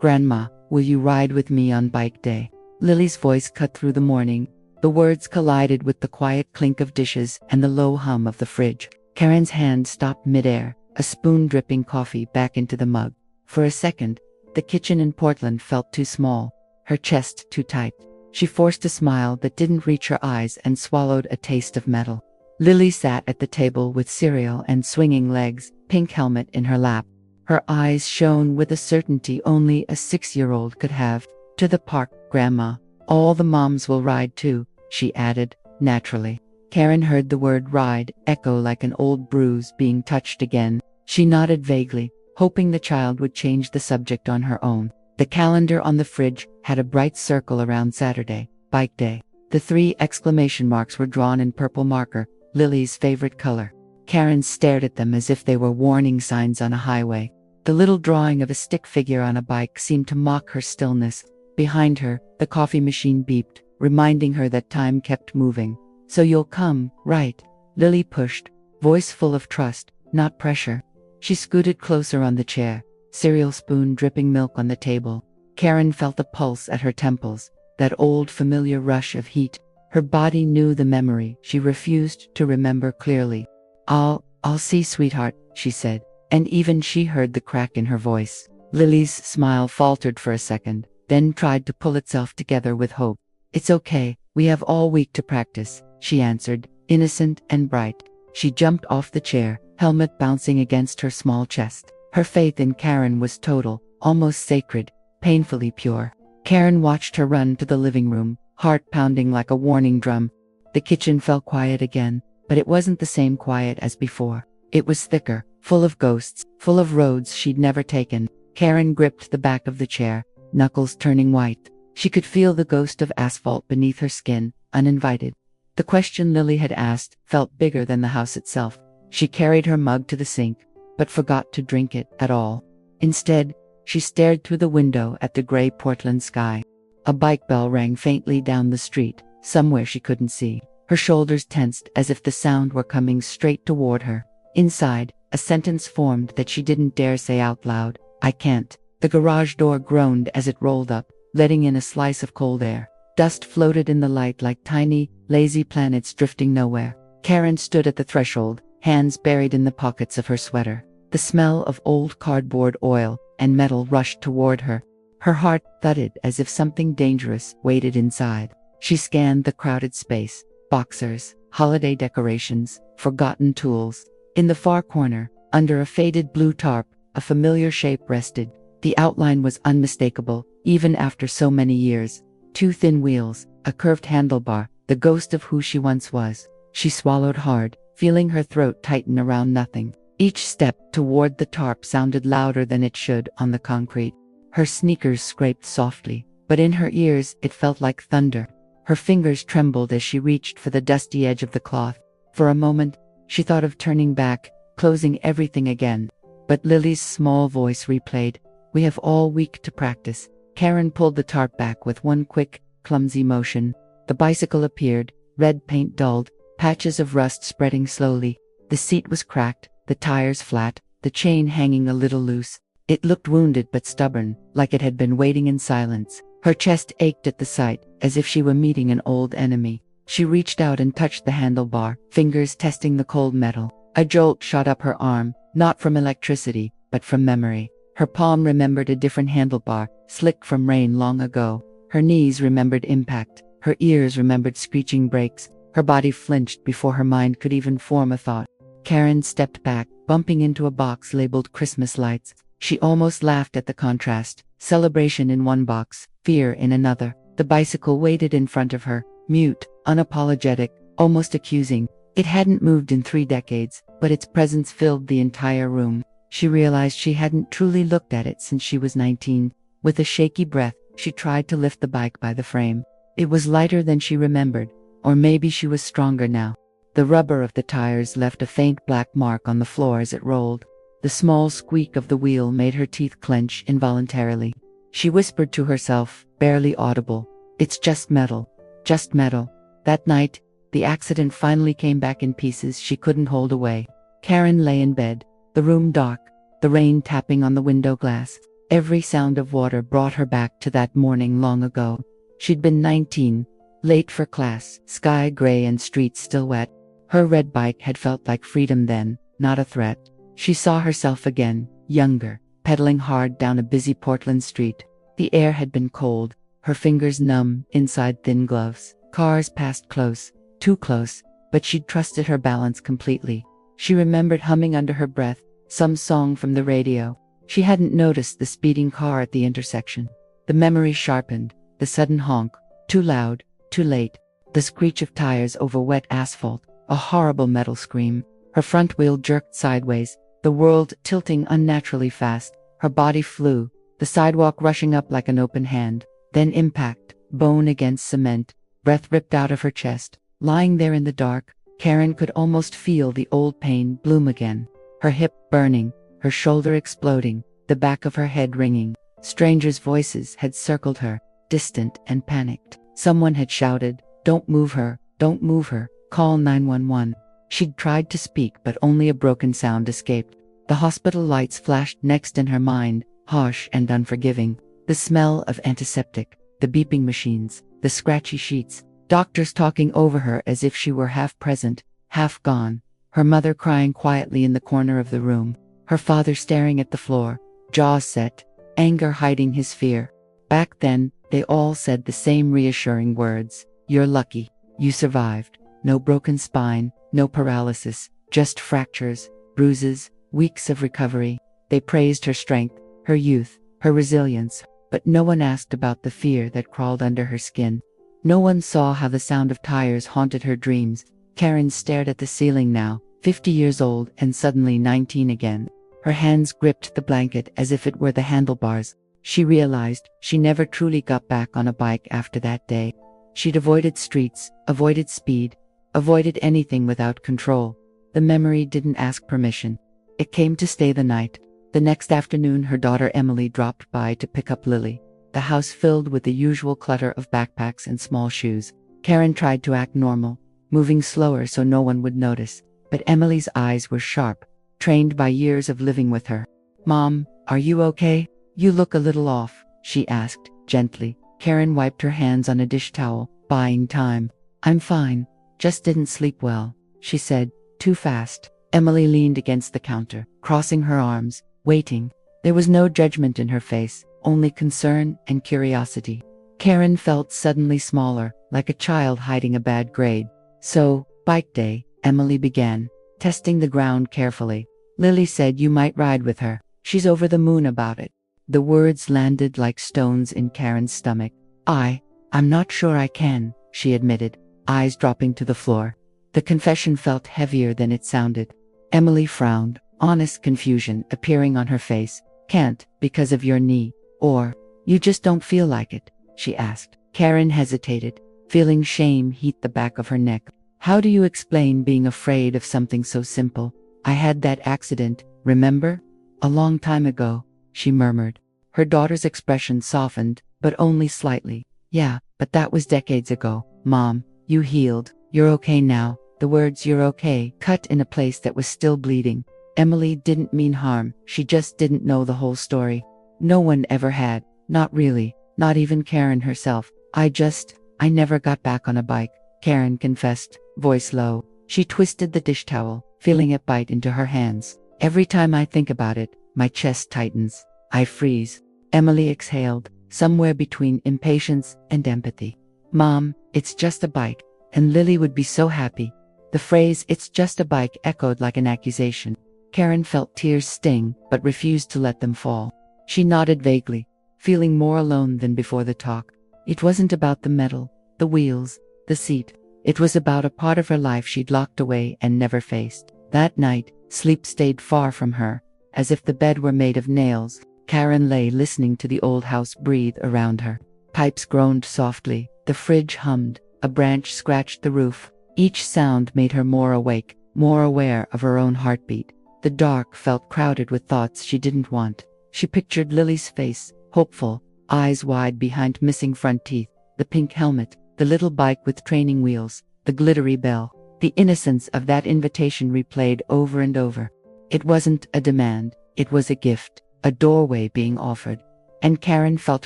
"Grandma, will you ride with me on bike day?" Lily's voice cut through the morning. The words collided with the quiet clink of dishes and the low hum of the fridge. Karen's hand stopped midair, a spoon dripping coffee back into the mug. For a second, the kitchen in Portland felt too small, her chest too tight. She forced a smile that didn't reach her eyes and swallowed a taste of metal. Lily sat at the table with cereal and swinging legs, pink helmet in her lap. Her eyes shone with a certainty only a 6-year-old could have. "To the park, Grandma. All the moms will ride too," she added, naturally. Karen heard the word ride echo like an old bruise being touched again. She nodded vaguely, hoping the child would change the subject on her own. The calendar on the fridge had a bright circle around Saturday, bike day. The 3 exclamation marks were drawn in purple marker, Lily's favorite color. Karen stared at them as if they were warning signs on a highway. The little drawing of a stick figure on a bike seemed to mock her stillness. Behind her, the coffee machine beeped, reminding her that time kept moving. "So you'll come, right?" Lily pushed, voice full of trust, not pressure. She scooted closer on the chair, cereal spoon dripping milk on the table. Karen felt a pulse at her temples, that old familiar rush of heat. Her body knew the memory she refused to remember clearly. I'll see, sweetheart," she said, and even she heard the crack in her voice. Lily's smile faltered for a second, then tried to pull itself together with hope. "It's okay, we have all week to practice," she answered, innocent and bright. She jumped off the chair, helmet bouncing against her small chest. Her faith in Karen was total, almost sacred, painfully pure. Karen watched her run to the living room, heart pounding like a warning drum. The kitchen felt quiet again, but it wasn't the same quiet as before. It was thicker, full of ghosts, full of roads she'd never taken. Karen gripped the back of the chair, knuckles turning white. She could feel the ghost of asphalt beneath her skin, uninvited. The question Lily had asked felt bigger than the house itself. She carried her mug to the sink, but forgot to drink it at all. Instead, she stared through the window at the gray Portland sky. A bike bell rang faintly down the street, somewhere she couldn't see. Her shoulders tensed as if the sound were coming straight toward her. Inside, a sentence formed that she didn't dare say out loud. "I can't." The garage door groaned as it rolled up, letting in a slice of cold air. Dust floated in the light like tiny, lazy planets drifting nowhere. Karen stood at the threshold, hands buried in the pockets of her sweater. The smell of old cardboard, oil, and metal rushed toward her. Her heart thudded as if something dangerous waited inside. She scanned the crowded space, boxers, holiday decorations, forgotten tools. In the far corner, under a faded blue tarp, a familiar shape rested. The outline was unmistakable, even after so many years. 2 thin wheels, a curved handlebar, the ghost of who she once was. She swallowed hard, feeling her throat tighten around nothing. Each step toward the tarp sounded louder than it should on the concrete. Her sneakers scraped softly, but in her ears it felt like thunder. Her fingers trembled as she reached for the dusty edge of the cloth. For a moment, she thought of turning back, closing everything again. But Lily's small voice replayed, "We have all week to practice." Karen pulled the tarp back with one quick, clumsy motion. The bicycle appeared, red paint dulled, patches of rust spreading slowly. The seat was cracked, the tires flat, the chain hanging a little loose. It looked wounded but stubborn, like it had been waiting in silence. Her chest ached at the sight, as if she were meeting an old enemy. She reached out and touched the handlebar, fingers testing the cold metal. A jolt shot up her arm, not from electricity, but from memory. Her palm remembered a different handlebar, slick from rain long ago. Her knees remembered impact. Her ears remembered screeching brakes. Her body flinched before her mind could even form a thought. Karen stepped back, bumping into a box labeled Christmas lights. She almost laughed at the contrast. Celebration in one box, fear in another. The bicycle waited in front of her, mute, unapologetic, almost accusing. It hadn't moved in 3 decades, but its presence filled the entire room. She realized she hadn't truly looked at it since she was 19. With a shaky breath, she tried to lift the bike by the frame. It was lighter than she remembered, or maybe she was stronger now. The rubber of the tires left a faint black mark on the floor as it rolled. The small squeak of the wheel made her teeth clench involuntarily. She whispered to herself, barely audible, "It's just metal. Just metal." That night, the accident finally came back in pieces she couldn't hold away. Karen lay in bed, the room dark, the rain tapping on the window glass. Every sound of water brought her back to that morning long ago. She'd been 19, late for class, sky gray and streets still wet. Her red bike had felt like freedom then, not a threat. She saw herself again, younger, pedaling hard down a busy Portland street. The air had been cold, her fingers numb inside thin gloves. Cars passed close, too close, but she'd trusted her balance completely. She remembered humming under her breath some song from the radio. She hadn't noticed the speeding car at the intersection. The memory sharpened, the sudden honk, too loud, too late, the screech of tires over wet asphalt, a horrible metal scream. Her front wheel jerked sideways, the world tilting unnaturally fast. Her body flew, the sidewalk rushing up like an open hand. Then impact, bone against cement, breath ripped out of her chest. Lying there in the dark, Karen could almost feel the old pain bloom again. Her hip burning, her shoulder exploding, the back of her head ringing. Strangers' voices had circled her, distant and panicked. Someone had shouted, "Don't move her, don't move her, call 911. She'd tried to speak, but only a broken sound escaped. The hospital lights flashed next in her mind, harsh and unforgiving. The smell of antiseptic, the beeping machines, the scratchy sheets, doctors talking over her as if she were half present, half gone. Her mother crying quietly in the corner of the room. Her father staring at the floor, jaws set, anger hiding his fear. Back then, they all said the same reassuring words. "You're lucky. You survived. No broken spine, no paralysis, just fractures, bruises, weeks of recovery." They praised her strength, her youth, her resilience, but no one asked about the fear that crawled under her skin. No one saw how the sound of tires haunted her dreams. Karen stared at the ceiling now, 50 years old and suddenly 19 again. Her hands gripped the blanket as if it were the handlebars. She realized she never truly got back on a bike after that day. She'd avoided streets, avoided speed, avoided anything without control. The memory didn't ask permission. It came to stay the night. The next afternoon, her daughter Emily dropped by to pick up Lily. The house filled with the usual clutter of backpacks and small shoes. Karen tried to act normal, moving slower so no one would notice. But Emily's eyes were sharp, trained by years of living with her. "Mom, are you okay? You look a little off," she asked, gently. Karen wiped her hands on a dish towel, buying time. "I'm fine, just didn't sleep well," she said, too fast. Emily leaned against the counter, crossing her arms, waiting. There was no judgment in her face, only concern and curiosity. Karen felt suddenly smaller, like a child hiding a bad grade. "So, bike day," Emily began, testing the ground carefully. "Lily said you might ride with her. She's over the moon about it." The words landed like stones in Karen's stomach. I'm not sure I can," she admitted, eyes dropping to the floor. The confession felt heavier than it sounded. Emily frowned, honest confusion appearing on her face. "Can't, because of your knee. Or, you just don't feel like it?" she asked. Karen hesitated, feeling shame heat the back of her neck. "How do you explain being afraid of something so simple? I had that accident, remember? A long time ago," she murmured. Her daughter's expression softened, but only slightly. "Yeah, but that was decades ago, Mom. You healed. You're okay now." The words "you're okay" cut in a place that was still bleeding. Emily didn't mean harm, she just didn't know the whole story. No one ever had, not really, not even Karen herself. I never got back on a bike," Karen confessed, voice low. She twisted the dish towel, feeling it bite into her hands. "Every time I think about it, my chest tightens. I freeze." Emily exhaled, somewhere between impatience and empathy. "Mom, it's just a bike, and Lily would be so happy." The phrase "it's just a bike" echoed like an accusation. Karen felt tears sting, but refused to let them fall. She nodded vaguely, feeling more alone than before the talk. It wasn't about the metal, the wheels, the seat. It was about a part of her life she'd locked away and never faced. That night, sleep stayed far from her. As if the bed were made of nails, Karen lay listening to the old house breathe around her. Pipes groaned softly, the fridge hummed, a branch scratched the roof. Each sound made her more awake, more aware of her own heartbeat. The dark felt crowded with thoughts she didn't want. She pictured Lily's face, hopeful, eyes wide behind missing front teeth, the pink helmet, the little bike with training wheels, the glittery bell. The innocence of that invitation replayed over and over. It wasn't a demand, it was a gift. a doorway being offered, and Karen felt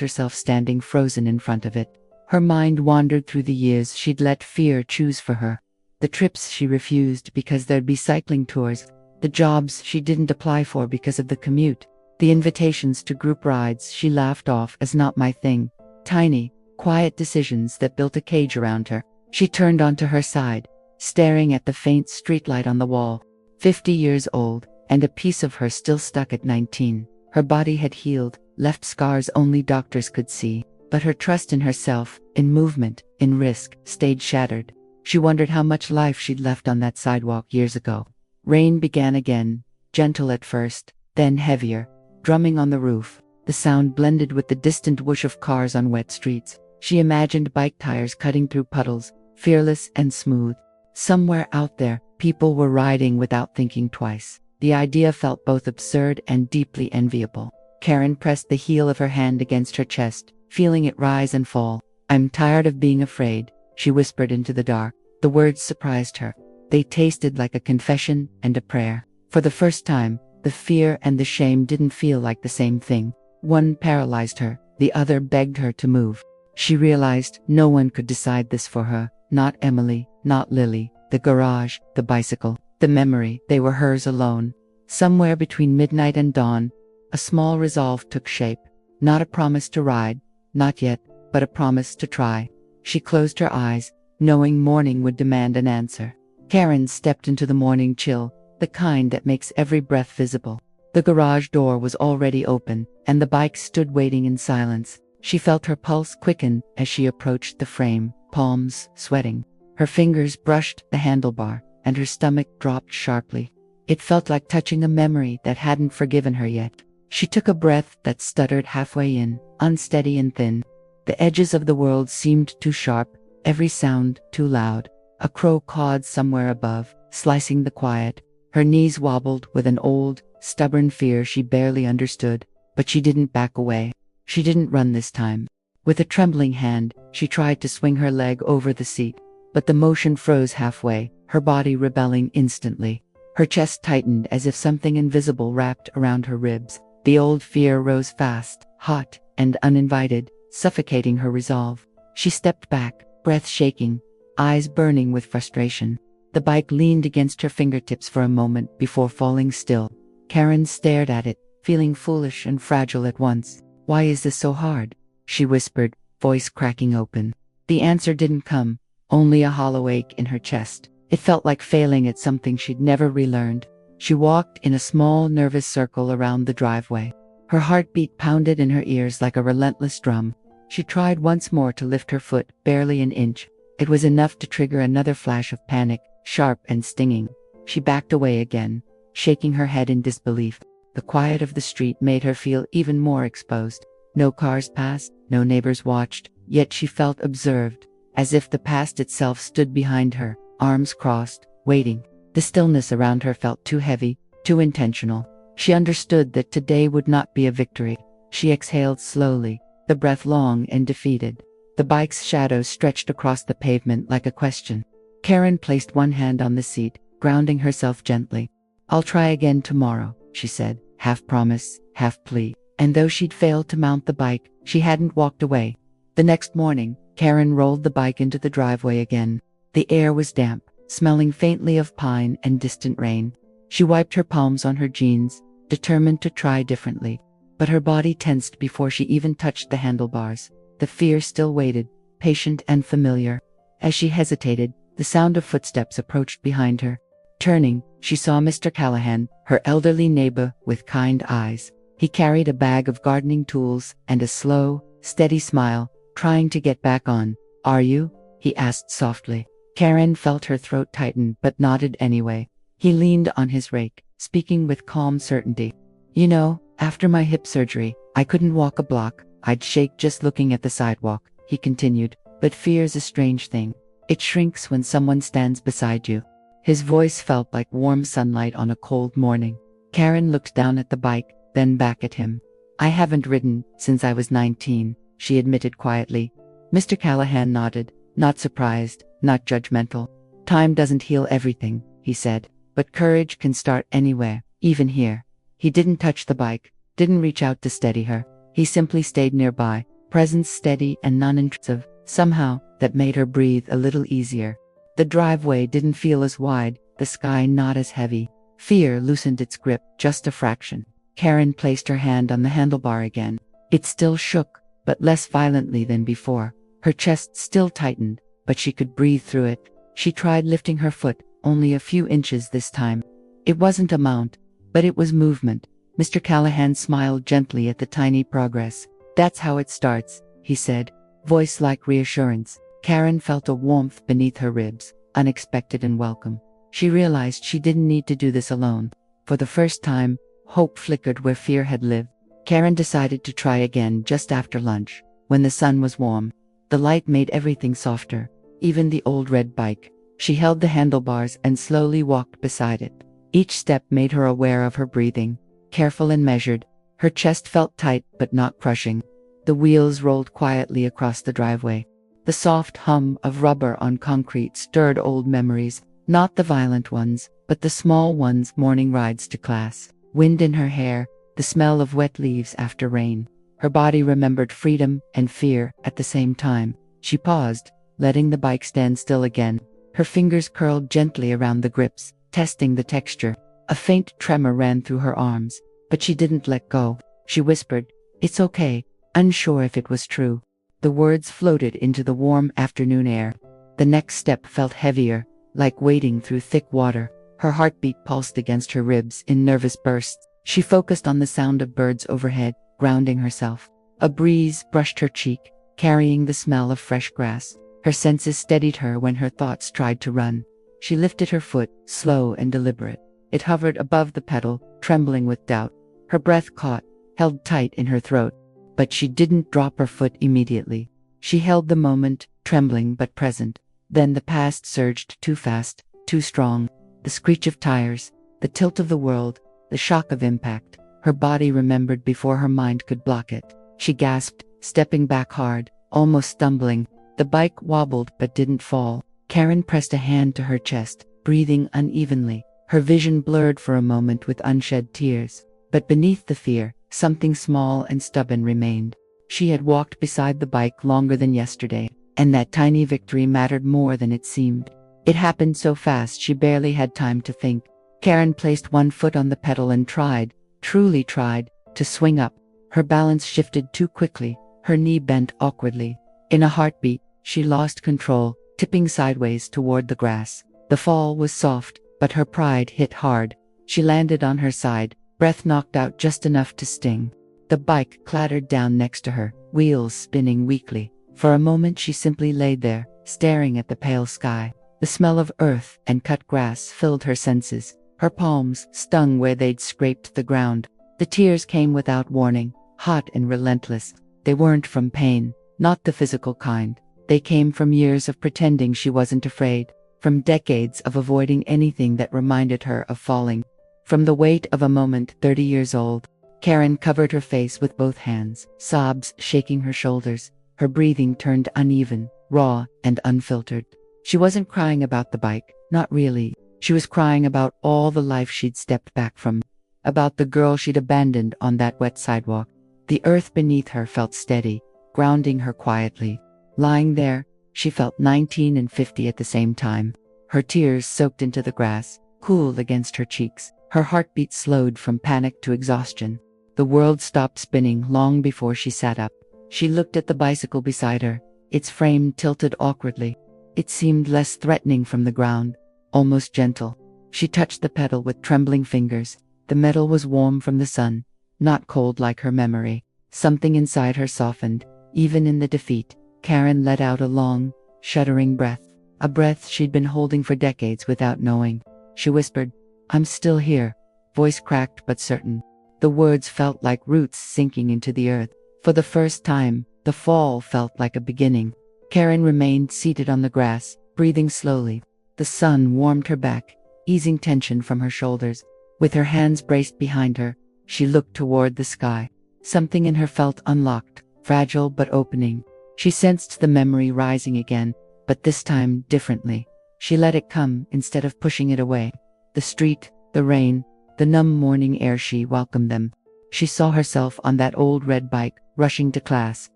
herself standing frozen in front of it. Her mind wandered through the years she'd let fear choose for her. The trips she refused because there'd be cycling tours, the jobs she didn't apply for because of the commute, the invitations to group rides she laughed off as not my thing. Tiny, quiet decisions that built a cage around her. She turned onto her side, staring at the faint streetlight on the wall. 50 years old, and a piece of her still stuck at 19. Her body had healed, left scars only doctors could see, but her trust in herself, in movement, in risk, stayed shattered. She wondered how much life she'd left on that sidewalk years ago. Rain began again, gentle at first, then heavier, drumming on the roof. The sound blended with the distant whoosh of cars on wet streets. She imagined bike tires cutting through puddles, fearless and smooth. Somewhere out there, people were riding without thinking twice. The idea felt both absurd and deeply enviable. Karen pressed the heel of her hand against her chest, feeling it rise and fall. "I'm tired of being afraid," she whispered into the dark. The words surprised her. They tasted like a confession and a prayer. For the first time, the fear and the shame didn't feel like the same thing. One paralyzed her, the other begged her to move. She realized no one could decide this for her. Not Emily, not Lily, the garage, the bicycle, the memory. They were hers alone. Somewhere between midnight and dawn, a small resolve took shape. Not a promise to ride, not yet, but a promise to try. She closed her eyes, knowing morning would demand an answer. Karen stepped into the morning chill, the kind that makes every breath visible. The garage door was already open, and the bike stood waiting in silence. She felt her pulse quicken as she approached the frame, palms sweating. Her fingers brushed the handlebar, and her stomach dropped sharply. It felt like touching a memory that hadn't forgiven her yet. She took a breath that stuttered halfway in, unsteady and thin. The edges of the world seemed too sharp, every sound too loud. A crow cawed somewhere above, slicing the quiet. Her knees wobbled with an old, stubborn fear she barely understood, but she didn't back away. She didn't run this time. With a trembling hand, she tried to swing her leg over the seat, but the motion froze halfway, her body rebelling instantly. Her chest tightened as if something invisible wrapped around her ribs. The old fear rose fast, hot, and uninvited, suffocating her resolve. She stepped back, breath shaking, eyes burning with frustration. The bike leaned against her fingertips for a moment before falling still. Karen stared at it, feeling foolish and fragile at once. "Why is this so hard?" she whispered, voice cracking open. The answer didn't come, only a hollow ache in her chest. It felt like failing at something she'd never relearned. She walked in a small, nervous circle around the driveway. Her heartbeat pounded in her ears like a relentless drum. She tried once more to lift her foot, barely an inch. It was enough to trigger another flash of panic, sharp and stinging. She backed away again, shaking her head in disbelief. The quiet of the street made her feel even more exposed. No cars passed, no neighbors watched, yet she felt observed, as if the past itself stood behind her, arms crossed, waiting. The stillness around her felt too heavy, too intentional. She understood that today would not be a victory. She exhaled slowly, the breath long and defeated. The bike's shadow stretched across the pavement like a question. Karen placed one hand on the seat, grounding herself gently. "I'll try again tomorrow," she said, half promise, half plea. And though she'd failed to mount the bike, she hadn't walked away. The next morning, Karen rolled the bike into the driveway again. The air was damp, smelling faintly of pine and distant rain. She wiped her palms on her jeans, determined to try differently. But her body tensed before she even touched the handlebars. The fear still waited, patient and familiar. As she hesitated, the sound of footsteps approached behind her. Turning, she saw Mr. Callahan, her elderly neighbor with kind eyes. He carried a bag of gardening tools and a slow, steady smile, trying to get back on. "Are you?" he asked softly. Karen felt her throat tighten but nodded anyway. He leaned on his rake, speaking with calm certainty. "You know, after my hip surgery, I couldn't walk a block. I'd shake just looking at the sidewalk," he continued. "But fear's a strange thing. It shrinks when someone stands beside you." His voice felt like warm sunlight on a cold morning. Karen looked down at the bike, then back at him. "I haven't ridden since I was 19, she admitted quietly. Mr. Callahan nodded, not surprised, not judgmental. "Time doesn't heal everything," he said, "but courage can start anywhere, even here." He didn't touch the bike, didn't reach out to steady her. He simply stayed nearby, presence steady and non-intrusive. Somehow, that made her breathe a little easier. The driveway didn't feel as wide, the sky not as heavy. Fear loosened its grip just a fraction. Karen placed her hand on the handlebar again. It still shook, but less violently than before. Her chest still tightened, but she could breathe through it. She tried lifting her foot, only a few inches this time. It wasn't a mount, but it was movement. Mr. Callahan smiled gently at the tiny progress. "That's how it starts," he said, voice like reassurance. Karen felt a warmth beneath her ribs, unexpected and welcome. She realized she didn't need to do this alone. For the first time, hope flickered where fear had lived. Karen decided to try again just after lunch, when the sun was warm. The light made everything softer, even the old red bike. She held the handlebars and slowly walked beside it. Each step made her aware of her breathing, careful and measured. Her chest felt tight but not crushing. The wheels rolled quietly across the driveway. The soft hum of rubber on concrete stirred old memories, not the violent ones, but the small ones, morning rides to class, wind in her hair, the smell of wet leaves after rain. Her body remembered freedom and fear at the same time. She paused, letting the bike stand still again. Her fingers curled gently around the grips, testing the texture. A faint tremor ran through her arms, but she didn't let go. She whispered, "It's okay," unsure if it was true. The words floated into the warm afternoon air. The next step felt heavier, like wading through thick water. Her heartbeat pulsed against her ribs in nervous bursts. She focused on the sound of birds overhead, grounding herself. A breeze brushed her cheek, carrying the smell of fresh grass. Her senses steadied her when her thoughts tried to run. She lifted her foot, slow and deliberate. It hovered above the pedal, trembling with doubt. Her breath caught, held tight in her throat. But she didn't drop her foot immediately. She held the moment, trembling but present. Then the past surged too fast, too strong. The screech of tires, the tilt of the world, the shock of impact. Her body remembered before her mind could block it. She gasped, stepping back hard, almost stumbling. The bike wobbled but didn't fall. Karen pressed a hand to her chest, breathing unevenly. Her vision blurred for a moment with unshed tears. But beneath the fear, something small and stubborn remained. She had walked beside the bike longer than yesterday, and that tiny victory mattered more than it seemed. It happened so fast she barely had time to think. Karen placed one foot on the pedal and tried, truly tried, to swing up. Her balance shifted too quickly, her knee bent awkwardly. In a heartbeat, she lost control, tipping sideways toward the grass. The fall was soft, but her pride hit hard. She landed on her side, breath knocked out just enough to sting. The bike clattered down next to her, wheels spinning weakly. For a moment she simply lay there, staring at the pale sky. The smell of earth and cut grass filled her senses. Her palms stung where they'd scraped the ground. The tears came without warning, hot and relentless. They weren't from pain, not the physical kind. They came from years of pretending she wasn't afraid, from decades of avoiding anything that reminded her of falling, from the weight of a moment 30 years old. Karen covered her face with both hands, sobs shaking her shoulders. Her breathing turned uneven, raw, and unfiltered. She wasn't crying about the bike, not really. She was crying about all the life she'd stepped back from, about the girl she'd abandoned on that wet sidewalk. The earth beneath her felt steady, grounding her quietly. Lying there, she felt 19 and 50 at the same time. Her tears soaked into the grass, cool against her cheeks. Her heartbeat slowed from panic to exhaustion. The world stopped spinning long before she sat up. She looked at the bicycle beside her, its frame tilted awkwardly. It seemed less threatening from the ground, almost gentle. She touched the pedal with trembling fingers. The metal was warm from the sun, not cold like her memory. Something inside her softened, even in the defeat. Karen let out a long, shuddering breath, a breath she'd been holding for decades without knowing. She whispered, "I'm still here," voice cracked but certain. The words felt like roots sinking into the earth. For the first time, the fall felt like a beginning. Karen remained seated on the grass, breathing slowly. The sun warmed her back, easing tension from her shoulders. With her hands braced behind her, she looked toward the sky. Something in her felt unlocked, fragile but opening. She sensed the memory rising again, but this time differently. She let it come instead of pushing it away. The street, the rain, the numb morning air, she welcomed them. She saw herself on that old red bike, rushing to class.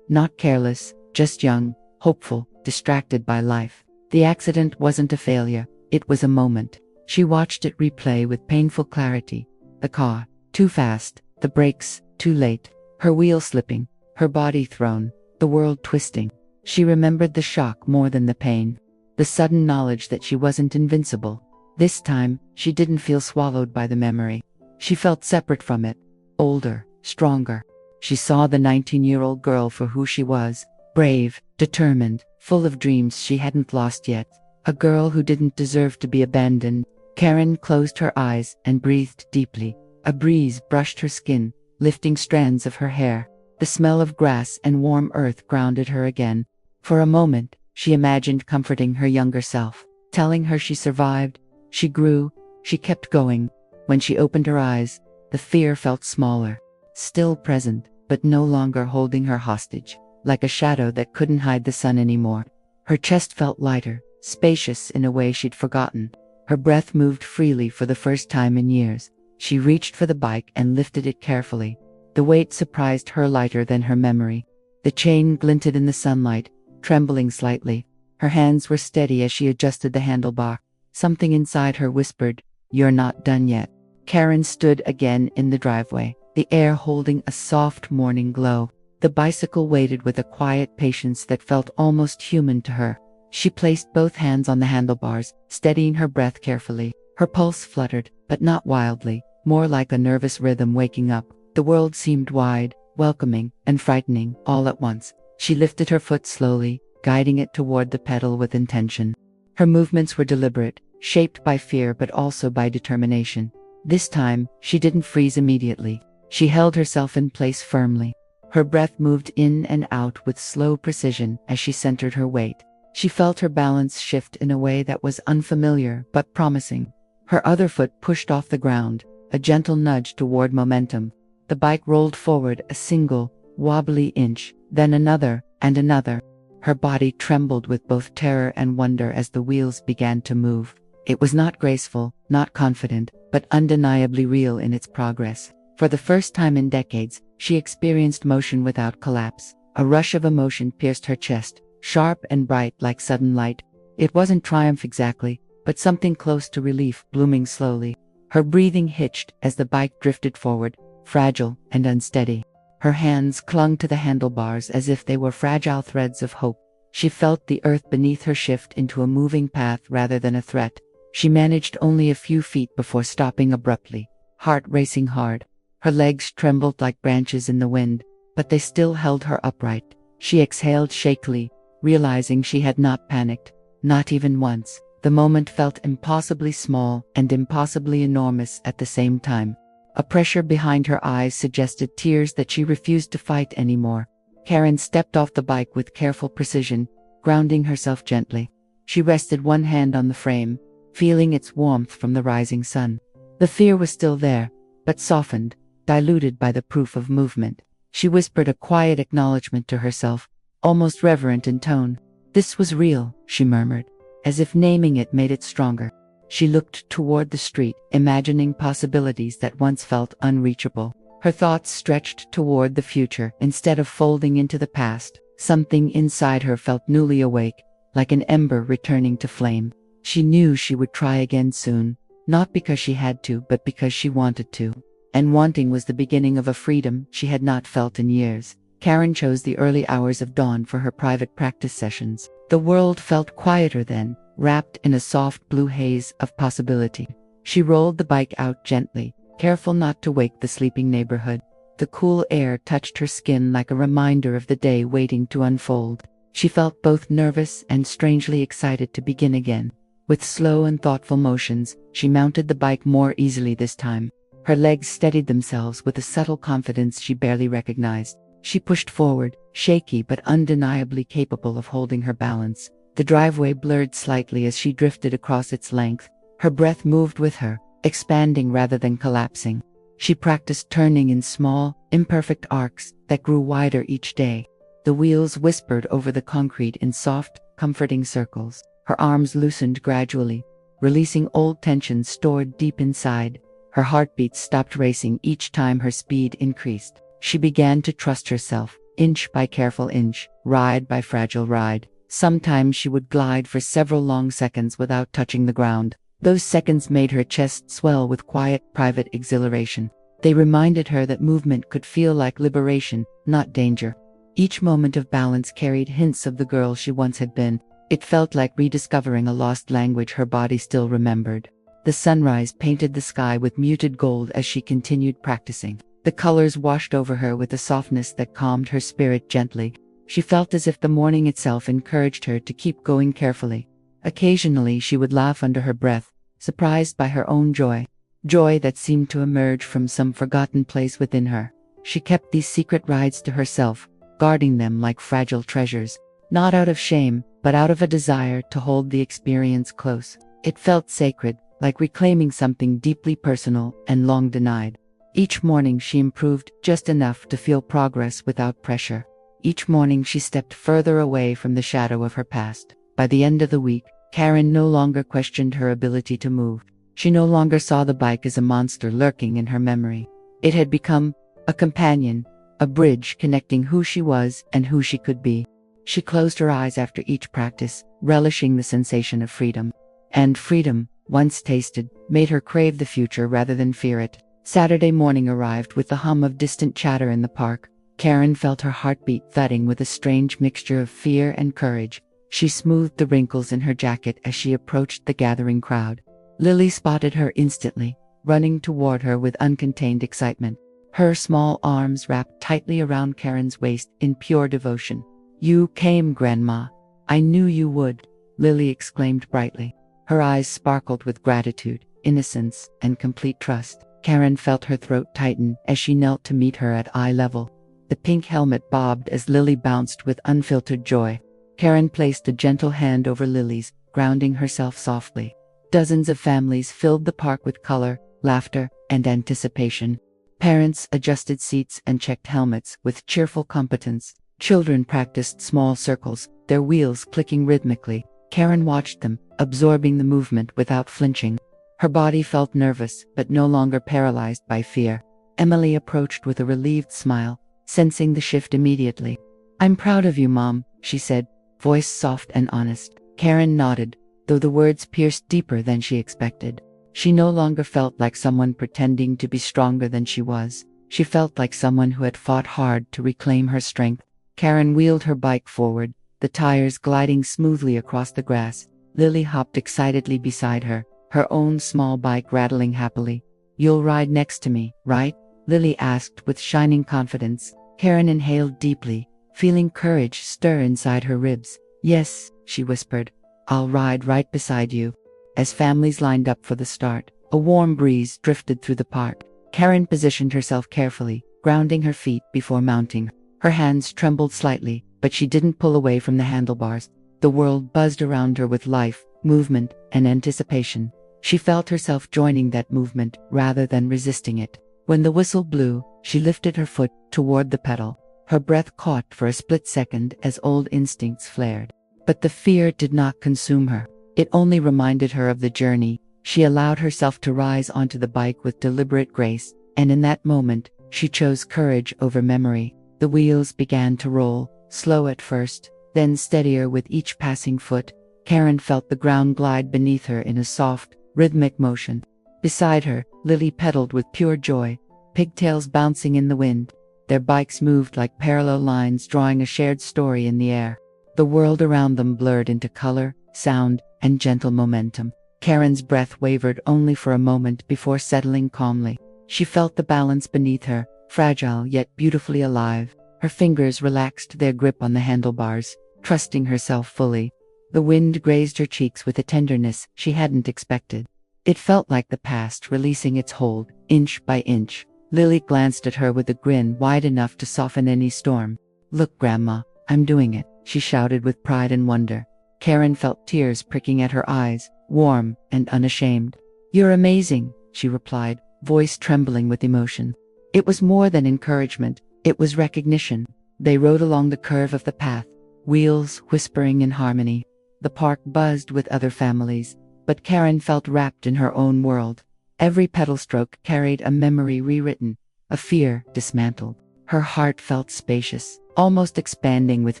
Not careless, just young, hopeful, distracted by life. The accident wasn't a failure, it was a moment. She watched it replay with painful clarity. The car, too fast, the brakes, too late, her wheel slipping, her body thrown, the world twisting. She remembered the shock more than the pain. The sudden knowledge that she wasn't invincible. This time, she didn't feel swallowed by the memory. She felt separate from it, older, stronger. She saw the 19-year-old girl for who she was, brave, determined, full of dreams she hadn't lost yet. A girl who didn't deserve to be abandoned. Karen closed her eyes and breathed deeply. A breeze brushed her skin, lifting strands of her hair. The smell of grass and warm earth grounded her again. For a moment, she imagined comforting her younger self, telling her she survived, she grew, she kept going. When she opened her eyes, the fear felt smaller, still present, but no longer holding her hostage, like a shadow that couldn't hide the sun anymore. Her chest felt lighter, spacious in a way she'd forgotten. Her breath moved freely for the first time in years. She reached for the bike and lifted it carefully. The weight surprised her lighter than her memory. The chain glinted in the sunlight, trembling slightly. Her hands were steady as she adjusted the handlebar. Something inside her whispered, "You're not done yet." Karen stood again in the driveway, the air holding a soft morning glow. The bicycle waited with a quiet patience that felt almost human to her. She placed both hands on the handlebars, steadying her breath carefully. Her pulse fluttered, but not wildly, more like a nervous rhythm waking up. The world seemed wide, welcoming, and frightening, all at once. She lifted her foot slowly, guiding it toward the pedal with intention. Her movements were deliberate, shaped by fear but also by determination. This time, she didn't freeze immediately. She held herself in place firmly. Her breath moved in and out with slow precision as she centered her weight. She felt her balance shift in a way that was unfamiliar but promising. Her other foot pushed off the ground, a gentle nudge toward momentum. The bike rolled forward a single, wobbly inch, then another, and another. Her body trembled with both terror and wonder as the wheels began to move. It was not graceful, not confident, but undeniably real in its progress. For the first time in decades, she experienced motion without collapse. A rush of emotion pierced her chest, sharp and bright like sudden light. It wasn't triumph exactly, but something close to relief blooming slowly. Her breathing hitched as the bike drifted forward, fragile and unsteady. Her hands clung to the handlebars as if they were fragile threads of hope. She felt the earth beneath her shift into a moving path rather than a threat. She managed only a few feet before stopping abruptly, heart racing hard. Her legs trembled like branches in the wind, but they still held her upright. She exhaled shakily, realizing she had not panicked, not even once. The moment felt impossibly small and impossibly enormous at the same time. A pressure behind her eyes suggested tears that she refused to fight anymore. Karen stepped off the bike with careful precision, grounding herself gently. She rested one hand on the frame, feeling its warmth from the rising sun. The fear was still there, but softened, diluted by the proof of movement. She whispered a quiet acknowledgement to herself, almost reverent in tone. This was real, she murmured, as if naming it made it stronger. She looked toward the street, imagining possibilities that once felt unreachable. Her thoughts stretched toward the future instead of folding into the past. Something inside her felt newly awake, like an ember returning to flame. She knew she would try again soon, not because she had to, but because she wanted to. And wanting was the beginning of a freedom she had not felt in years. Karen chose the early hours of dawn for her private practice sessions. The world felt quieter then, wrapped in a soft blue haze of possibility. She rolled the bike out gently, careful not to wake the sleeping neighborhood. The cool air touched her skin like a reminder of the day waiting to unfold. She felt both nervous and strangely excited to begin again. With slow and thoughtful motions, she mounted the bike more easily this time. Her legs steadied themselves with a subtle confidence she barely recognized. She pushed forward, shaky but undeniably capable of holding her balance. The driveway blurred slightly as she drifted across its length. Her breath moved with her, expanding rather than collapsing. She practiced turning in small, imperfect arcs that grew wider each day. The wheels whispered over the concrete in soft, comforting circles. Her arms loosened gradually, releasing old tensions stored deep inside. Her heartbeat stopped racing each time her speed increased. She began to trust herself, inch by careful inch, ride by fragile ride. Sometimes she would glide for several long seconds without touching the ground. Those seconds made her chest swell with quiet, private exhilaration. They reminded her that movement could feel like liberation, not danger. Each moment of balance carried hints of the girl she once had been. It felt like rediscovering a lost language her body still remembered. The sunrise painted the sky with muted gold as she continued practicing. The colors washed over her with a softness that calmed her spirit gently. She felt as if the morning itself encouraged her to keep going carefully. Occasionally she would laugh under her breath, surprised by her own joy. Joy that seemed to emerge from some forgotten place within her. She kept these secret rides to herself, guarding them like fragile treasures, not out of shame, but out of a desire to hold the experience close. It felt sacred, like reclaiming something deeply personal and long denied. Each morning she improved just enough to feel progress without pressure. Each morning she stepped further away from the shadow of her past. By the end of the week, Karen no longer questioned her ability to move. She no longer saw the bike as a monster lurking in her memory. It had become a companion, a bridge connecting who she was and who she could be. She closed her eyes after each practice, relishing the sensation of freedom. And freedom, once tasted, made her crave the future rather than fear it. Saturday morning arrived with the hum of distant chatter in the park. Karen felt her heartbeat thudding with a strange mixture of fear and courage. She smoothed the wrinkles in her jacket as she approached the gathering crowd. Lily spotted her instantly, running toward her with uncontained excitement. Her small arms wrapped tightly around Karen's waist in pure devotion. "You came, Grandma. I knew you would," Lily exclaimed brightly. Her eyes sparkled with gratitude, innocence, and complete trust. Karen felt her throat tighten as she knelt to meet her at eye level. The pink helmet bobbed as Lily bounced with unfiltered joy. Karen placed a gentle hand over Lily's, grounding herself softly. Dozens of families filled the park with color, laughter, and anticipation. Parents adjusted seats and checked helmets with cheerful competence. Children practiced small circles, their wheels clicking rhythmically. Karen watched them, absorbing the movement without flinching. Her body felt nervous, but no longer paralyzed by fear. Emily approached with a relieved smile, sensing the shift immediately. "I'm proud of you, Mom," she said, voice soft and honest. Karen nodded, though the words pierced deeper than she expected. She no longer felt like someone pretending to be stronger than she was. She felt like someone who had fought hard to reclaim her strength. Karen wheeled her bike forward, the tires gliding smoothly across the grass. Lily hopped excitedly beside her, her own small bike rattling happily. "You'll ride next to me, right?" Lily asked with shining confidence. Karen inhaled deeply, feeling courage stir inside her ribs. "Yes," she whispered, "I'll ride right beside you." As families lined up for the start, a warm breeze drifted through the park. Karen positioned herself carefully, grounding her feet before mounting. Her hands trembled slightly, but she didn't pull away from the handlebars. The world buzzed around her with life, movement, and anticipation. She felt herself joining that movement rather than resisting it. When the whistle blew, she lifted her foot toward the pedal. Her breath caught for a split second as old instincts flared. But the fear did not consume her. It only reminded her of the journey. She allowed herself to rise onto the bike with deliberate grace, and in that moment, she chose courage over memory. The wheels began to roll, slow at first, then steadier with each passing foot. Karen felt the ground glide beneath her in a soft, rhythmic motion. Beside her, Lily pedaled with pure joy, pigtails bouncing in the wind. Their bikes moved like parallel lines drawing a shared story in the air. The world around them blurred into color, sound, and gentle momentum. Karen's breath wavered only for a moment before settling calmly. She felt the balance beneath her, fragile yet beautifully alive. Her fingers relaxed their grip on the handlebars, trusting herself fully. The wind grazed her cheeks with a tenderness she hadn't expected. It felt like the past releasing its hold, inch by inch. Lily glanced at her with a grin wide enough to soften any storm. "Look, Grandma, I'm doing it," she shouted with pride and wonder. Karen felt tears pricking at her eyes, warm and unashamed. "You're amazing," she replied, voice trembling with emotion. It was more than encouragement, it was recognition. They rode along the curve of the path, wheels whispering in harmony. The park buzzed with other families, but Karen felt wrapped in her own world. Every pedal stroke carried a memory rewritten, a fear dismantled. Her heart felt spacious, almost expanding with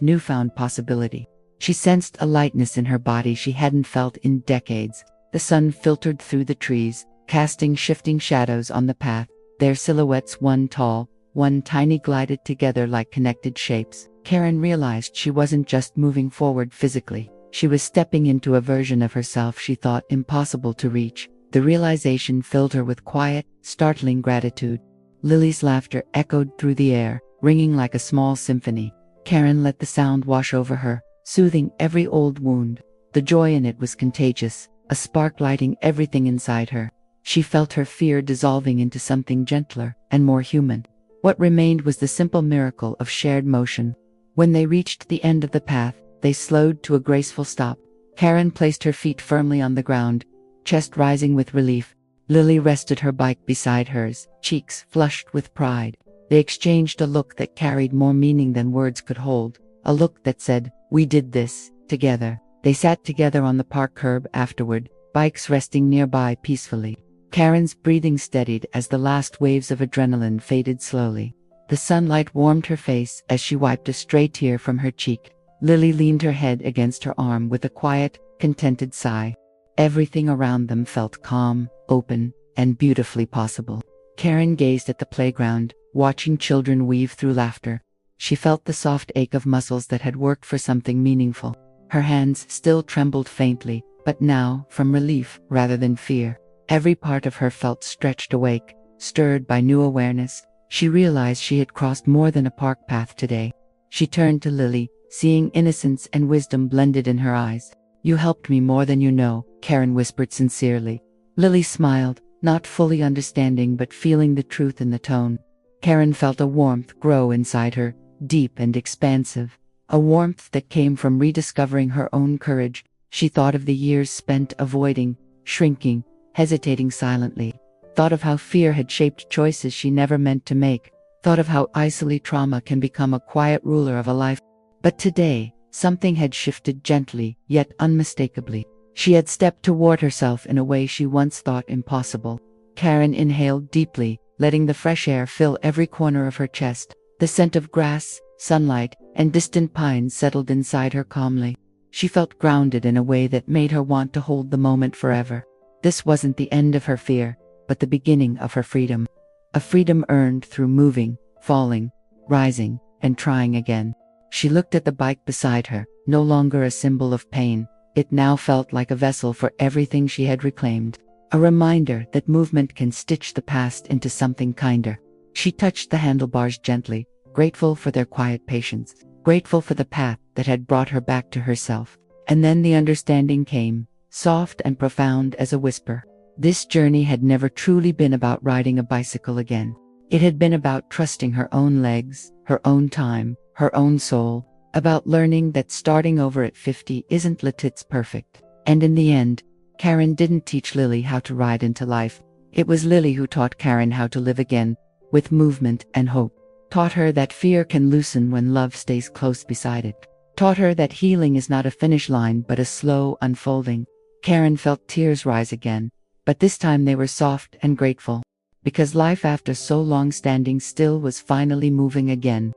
newfound possibility. She sensed a lightness in her body she hadn't felt in decades. The sun filtered through the trees, casting shifting shadows on the path, their silhouettes one tall, one tiny glided together like connected shapes. Karen realized she wasn't just moving forward physically. She was stepping into a version of herself she thought impossible to reach. The realization filled her with quiet, startling gratitude. Lily's laughter echoed through the air, ringing like a small symphony. Karen let the sound wash over her, soothing every old wound. The joy in it was contagious, a spark lighting everything inside her. She felt her fear dissolving into something gentler and more human. What remained was the simple miracle of shared motion. When they reached the end of the path, they slowed to a graceful stop. Karen placed her feet firmly on the ground, chest rising with relief. Lily rested her bike beside hers, cheeks flushed with pride. They exchanged a look that carried more meaning than words could hold, a look that said, "We did this, together." They sat together on the park curb afterward, bikes resting nearby peacefully. Karen's breathing steadied as the last waves of adrenaline faded slowly. The sunlight warmed her face as she wiped a stray tear from her cheek. Lily leaned her head against her arm with a quiet, contented sigh. Everything around them felt calm, open, and beautifully possible. Karen gazed at the playground, watching children weave through laughter. She felt the soft ache of muscles that had worked for something meaningful. Her hands still trembled faintly, but now, from relief rather than fear. Every part of her felt stretched awake, stirred by new awareness. She realized she had crossed more than a park path today. She turned to Lily, seeing innocence and wisdom blended in her eyes. "You helped me more than you know," Karen whispered sincerely. Lily smiled, not fully understanding but feeling the truth in the tone. Karen felt a warmth grow inside her, deep and expansive. A warmth that came from rediscovering her own courage. She thought of the years spent avoiding, shrinking, hesitating silently. Thought of how fear had shaped choices she never meant to make. Thought of how isolated trauma can become a quiet ruler of a life. But today, something had shifted gently, yet unmistakably. She had stepped toward herself in a way she once thought impossible. Karen inhaled deeply, letting the fresh air fill every corner of her chest. The scent of grass, sunlight, and distant pines settled inside her calmly. She felt grounded in a way that made her want to hold the moment forever. This wasn't the end of her fear, but the beginning of her freedom. A freedom earned through moving, falling, rising, and trying again. She looked at the bike beside her, no longer a symbol of pain. It now felt like a vessel for everything she had reclaimed. A reminder that movement can stitch the past into something kinder. She touched the handlebars gently, grateful for their quiet patience, grateful for the path that had brought her back to herself. And then the understanding came, soft and profound as a whisper. This journey had never truly been about riding a bicycle again. It had been about trusting her own legs, her own time, her own soul, about learning that starting over at 50 isn't Letit's perfect. And in the end, Karen didn't teach Lily how to ride into life. It was Lily who taught Karen how to live again, with movement and hope. Taught her that fear can loosen when love stays close beside it. Taught her that healing is not a finish line but a slow unfolding. Karen felt tears rise again, but this time they were soft and grateful. Because life after so long standing still was finally moving again.